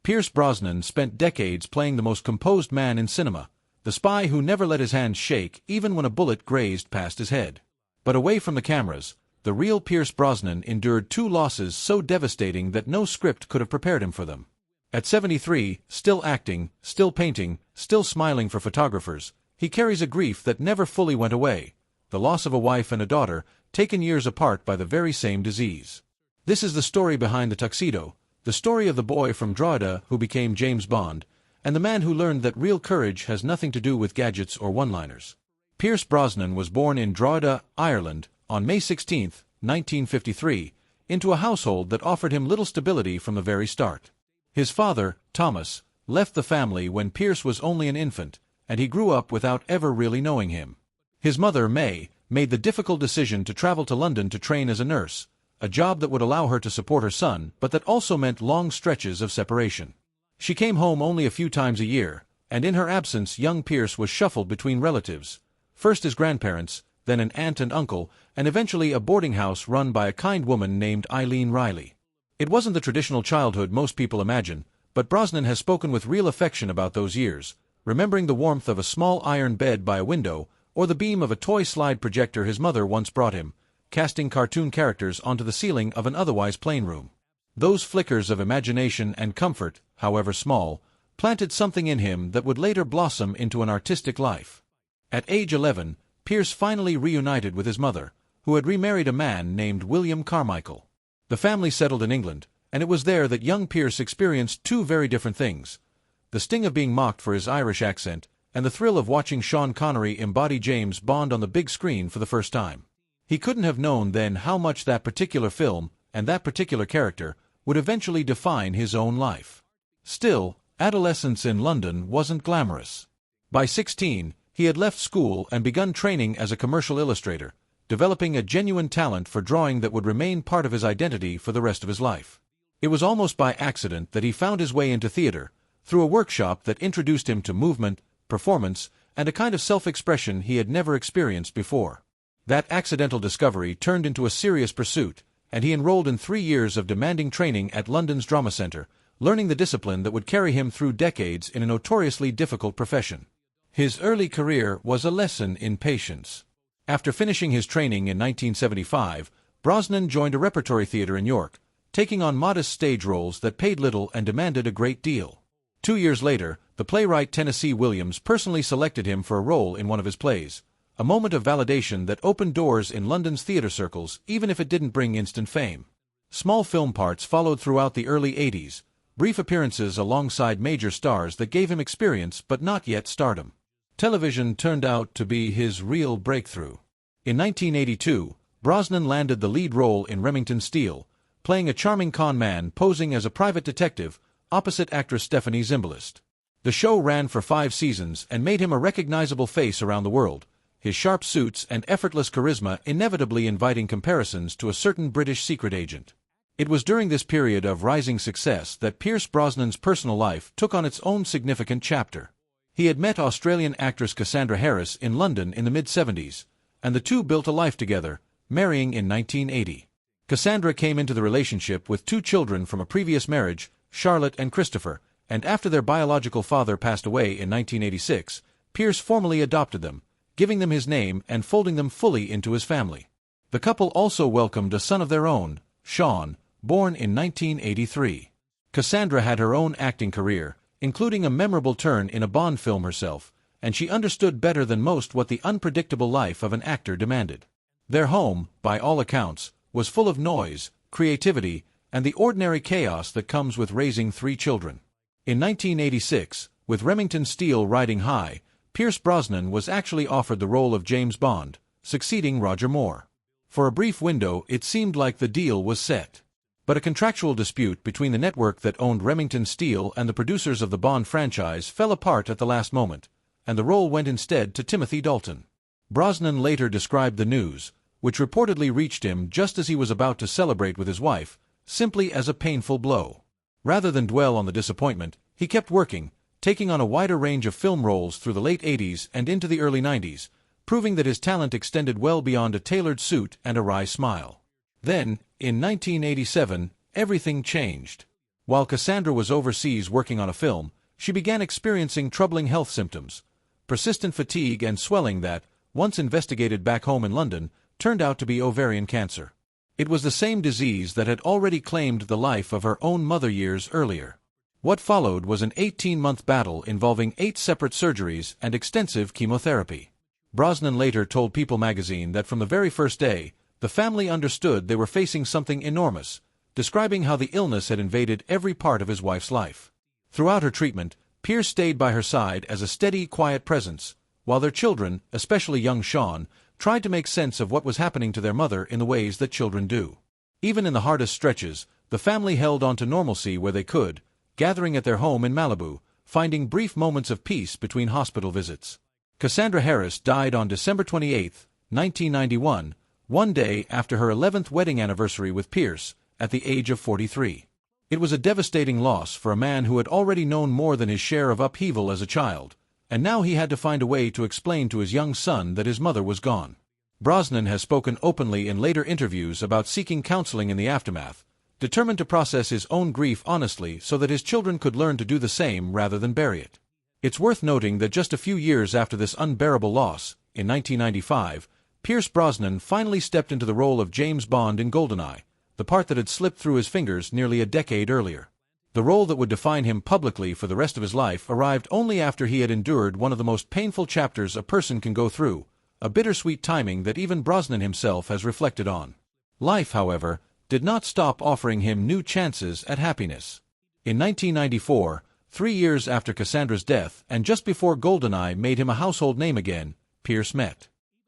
Pierce Brosnan spent decades playing the most composed man in cinema, the spy who never let his hands shake even when a bullet grazed past his head. But away from the cameras, the real Pierce Brosnan endured two losses so devastating that no script could have prepared him for them. At 73, still acting, still painting, still smiling for photographers, he carries a grief that never fully went away, the loss of a wife and a daughter, taken years apart by the very same disease. This is the story behind the tuxedo, the story of the boy from Drogheda who became James Bond, and the man who learned that real courage has nothing to do with gadgets or one-liners. Pierce Brosnan was born in Drogheda, Ireland, on May 16, 1953, into a household that offered him little stability from the very start. His father, Thomas, left the family when Pierce was only an infant, and he grew up without ever really knowing him. His mother, May, made the difficult decision to travel to London to train as a nurse, a job that would allow her to support her son but that also meant long stretches of separation. She came home only a few times a year, and in her absence young Pierce was shuffled between relatives, first his grandparents, then an aunt and uncle, and eventually a boarding house run by a kind woman named Eileen Riley. It wasn't the traditional childhood most people imagine, but Brosnan has spoken with real affection about those years, remembering the warmth of a small iron bed by a window or the beam of a toy slide projector his mother once brought him, casting cartoon characters onto the ceiling of an otherwise plain room. Those flickers of imagination and comfort, however small, planted something in him that would later blossom into an artistic life. At age 11, Pierce finally reunited with his mother, who had remarried a man named William Carmichael. The family settled in England, and it was there that young Pierce experienced two very different things: the sting of being mocked for his Irish accent, and the thrill of watching Sean Connery embody James Bond on the big screen for the first time. He couldn't have known then how much that particular film, and that particular character, would eventually define his own life. Still, adolescence in London wasn't glamorous. By 16, he had left school and begun training as a commercial illustrator, developing a genuine talent for drawing that would remain part of his identity for the rest of his life. It was almost by accident that he found his way into theater, through a workshop that introduced him to movement, performance, and a kind of self-expression he had never experienced before. That accidental discovery turned into a serious pursuit, and he enrolled in 3 years of demanding training at London's Drama Centre, learning the discipline that would carry him through decades in a notoriously difficult profession. His early career was a lesson in patience. After finishing his training in 1975, Brosnan joined a repertory theatre in York, taking on modest stage roles that paid little and demanded a great deal. 2 years later, the playwright Tennessee Williams personally selected him for a role in one of his plays, a moment of validation that opened doors in London's theatre circles even if it didn't bring instant fame. Small film parts followed throughout the early 80s, brief appearances alongside major stars that gave him experience but not yet stardom. Television turned out to be his real breakthrough. In 1982, Brosnan landed the lead role in Remington Steele, playing a charming con man posing as a private detective opposite actress Stephanie Zimbalist. The show ran for 5 seasons and made him a recognizable face around the world, his sharp suits and effortless charisma inevitably inviting comparisons to a certain British secret agent. It was during this period of rising success that Pierce Brosnan's personal life took on its own significant chapter. He had met Australian actress Cassandra Harris in London in the mid-70s, and the two built a life together, marrying in 1980. Cassandra came into the relationship with 2 children from a previous marriage, Charlotte and Christopher, and after their biological father passed away in 1986, Pierce formally adopted them, giving them his name and folding them fully into his family. The couple also welcomed a son of their own, Sean, born in 1983. Cassandra had her own acting career, including a memorable turn in a Bond film herself, and she understood better than most what the unpredictable life of an actor demanded. Their home, by all accounts, was full of noise, creativity, and the ordinary chaos that comes with raising 3 children. In 1986, with Remington Steele riding high, Pierce Brosnan was actually offered the role of James Bond, succeeding Roger Moore. For a brief window, it seemed like the deal was set. But a contractual dispute between the network that owned Remington Steele and the producers of the Bond franchise fell apart at the last moment, and the role went instead to Timothy Dalton. Brosnan later described the news, which reportedly reached him just as he was about to celebrate with his wife, simply as a painful blow. Rather than dwell on the disappointment, he kept working, taking on a wider range of film roles through the late 80s and into the early 90s, proving that his talent extended well beyond a tailored suit and a wry smile. Then, in 1987, everything changed. While Cassandra was overseas working on a film, she began experiencing troubling health symptoms, persistent fatigue and swelling that, once investigated back home in London, turned out to be ovarian cancer. It was the same disease that had already claimed the life of her own mother years earlier. What followed was an 18-month battle involving 8 separate surgeries and extensive chemotherapy. Brosnan later told People magazine that from the very first day, the family understood they were facing something enormous, describing how the illness had invaded every part of his wife's life. Throughout her treatment, Pierce stayed by her side as a steady, quiet presence, while their children, especially young Sean, tried to make sense of what was happening to their mother in the ways that children do. Even in the hardest stretches, the family held on to normalcy where they could, gathering at their home in Malibu, finding brief moments of peace between hospital visits. Cassandra Harris died on December 28, 1991, one day after her 11th wedding anniversary with Pierce, at the age of 43. It was a devastating loss for a man who had already known more than his share of upheaval as a child, and now he had to find a way to explain to his young son that his mother was gone. Brosnan has spoken openly in later interviews about seeking counseling in the aftermath, determined to process his own grief honestly so that his children could learn to do the same rather than bury it. It's worth noting that just a few years after this unbearable loss, in 1995, Pierce Brosnan finally stepped into the role of James Bond in GoldenEye, the part that had slipped through his fingers nearly a decade earlier. The role that would define him publicly for the rest of his life arrived only after he had endured one of the most painful chapters a person can go through, a bittersweet timing that even Brosnan himself has reflected on. Life, however, did not stop offering him new chances at happiness. In 1994, 3 years after Cassandra's death and just before GoldenEye made him a household name again, Pierce met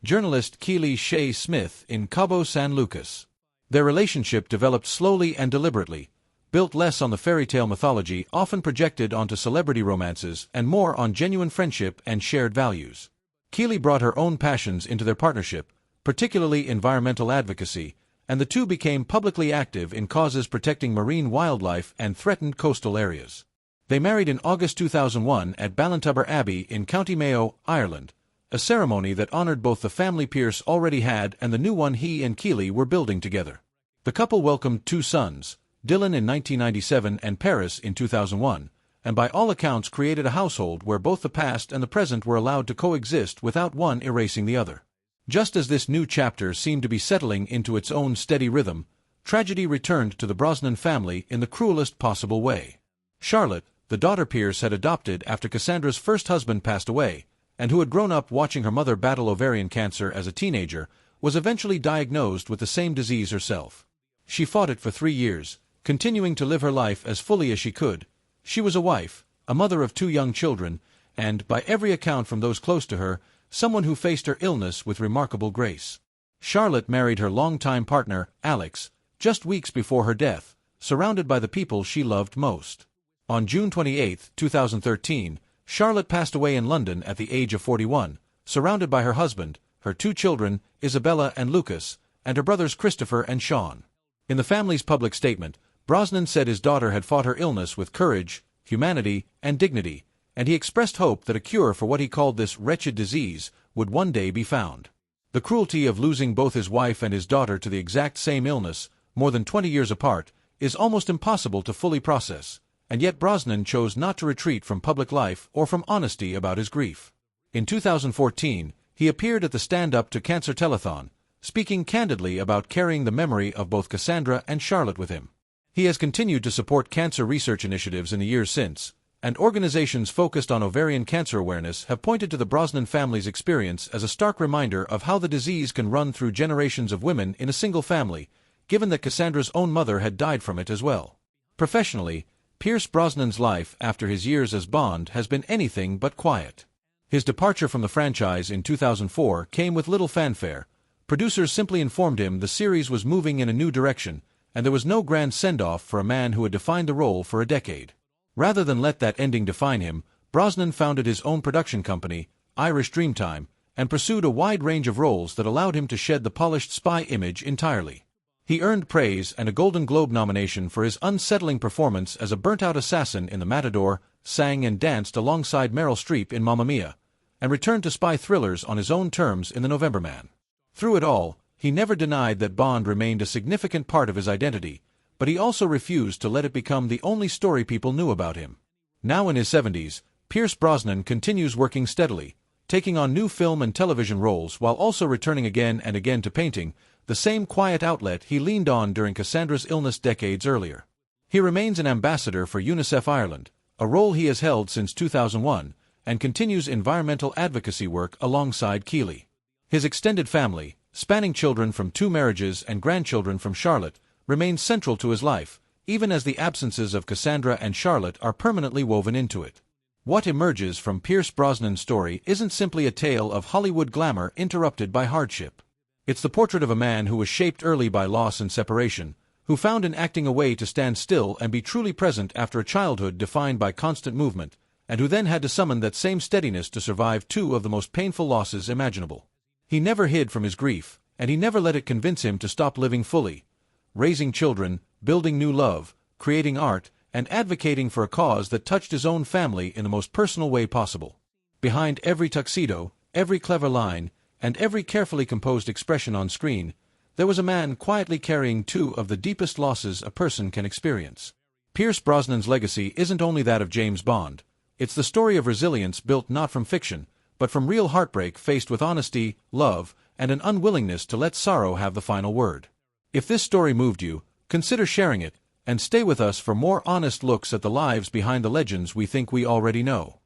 journalist Keely Shea Smith in Cabo San Lucas. Their relationship developed slowly and deliberately, built less on the fairy tale mythology often projected onto celebrity romances and more on genuine friendship and shared values. Keely brought her own passions into their partnership, particularly environmental advocacy, and the two became publicly active in causes protecting marine wildlife and threatened coastal areas. They married in August 2001 at Ballintubber Abbey in County Mayo, Ireland, a ceremony that honored both the family Pierce already had and the new one he and Keely were building together. The couple welcomed 2 sons, Dylan in 1997 and Paris in 2001, and by all accounts created a household where both the past and the present were allowed to coexist without one erasing the other. Just as this new chapter seemed to be settling into its own steady rhythm, tragedy returned to the Brosnan family in the cruelest possible way. Charlotte, the daughter Pierce had adopted after Cassandra's first husband passed away, and who had grown up watching her mother battle ovarian cancer as a teenager, was eventually diagnosed with the same disease herself. She fought it for 3 years, continuing to live her life as fully as she could. She was a wife, a mother of 2 young children, and, by every account from those close to her, someone who faced her illness with remarkable grace. Charlotte married her longtime partner, Alex, just weeks before her death, surrounded by the people she loved most. On June 28, 2013, Charlotte passed away in London at the age of 41, surrounded by her husband, her 2 children, Isabella and Lucas, and her brothers Christopher and Sean. In the family's public statement, Brosnan said his daughter had fought her illness with courage, humanity, and dignity, and he expressed hope that a cure for what he called this wretched disease would one day be found. The cruelty of losing both his wife and his daughter to the exact same illness, more than 20 years apart, is almost impossible to fully process, and yet Brosnan chose not to retreat from public life or from honesty about his grief. In 2014, he appeared at the Stand Up to Cancer Telethon, speaking candidly about carrying the memory of both Cassandra and Charlotte with him. He has continued to support cancer research initiatives in the years since, and organizations focused on ovarian cancer awareness have pointed to the Brosnan family's experience as a stark reminder of how the disease can run through generations of women in a single family, given that Cassandra's own mother had died from it as well. Professionally, Pierce Brosnan's life after his years as Bond has been anything but quiet. His departure from the franchise in 2004 came with little fanfare. Producers simply informed him the series was moving in a new direction, and there was no grand send-off for a man who had defined the role for a decade. Rather than let that ending define him, Brosnan founded his own production company, Irish Dreamtime, and pursued a wide range of roles that allowed him to shed the polished spy image entirely. He earned praise and a Golden Globe nomination for his unsettling performance as a burnt-out assassin in The Matador, sang and danced alongside Meryl Streep in Mamma Mia, and returned to spy thrillers on his own terms in The November Man. Through it all, he never denied that Bond remained a significant part of his identity, but he also refused to let it become the only story people knew about him. Now in his 70s, Pierce Brosnan continues working steadily, taking on new film and television roles while also returning again and again to painting, the same quiet outlet he leaned on during Cassandra's illness decades earlier. He remains an ambassador for UNICEF Ireland, a role he has held since 2001, and continues environmental advocacy work alongside Keeley. His extended family, spanning children from 2 marriages and grandchildren from Charlotte, remains central to his life, even as the absences of Cassandra and Charlotte are permanently woven into it. What emerges from Pierce Brosnan's story isn't simply a tale of Hollywood glamour interrupted by hardship. It's the portrait of a man who was shaped early by loss and separation, who found in acting a way to stand still and be truly present after a childhood defined by constant movement, and who then had to summon that same steadiness to survive 2 of the most painful losses imaginable. He never hid from his grief, and he never let it convince him to stop living fully, raising children, building new love, creating art, and advocating for a cause that touched his own family in the most personal way possible. Behind every tuxedo, every clever line, and every carefully composed expression on screen, there was a man quietly carrying 2 of the deepest losses a person can experience. Pierce Brosnan's legacy isn't only that of James Bond. It's the story of resilience built not from fiction, but from real heartbreak faced with honesty, love, and an unwillingness to let sorrow have the final word. If this story moved you, consider sharing it, and stay with us for more honest looks at the lives behind the legends we think we already know.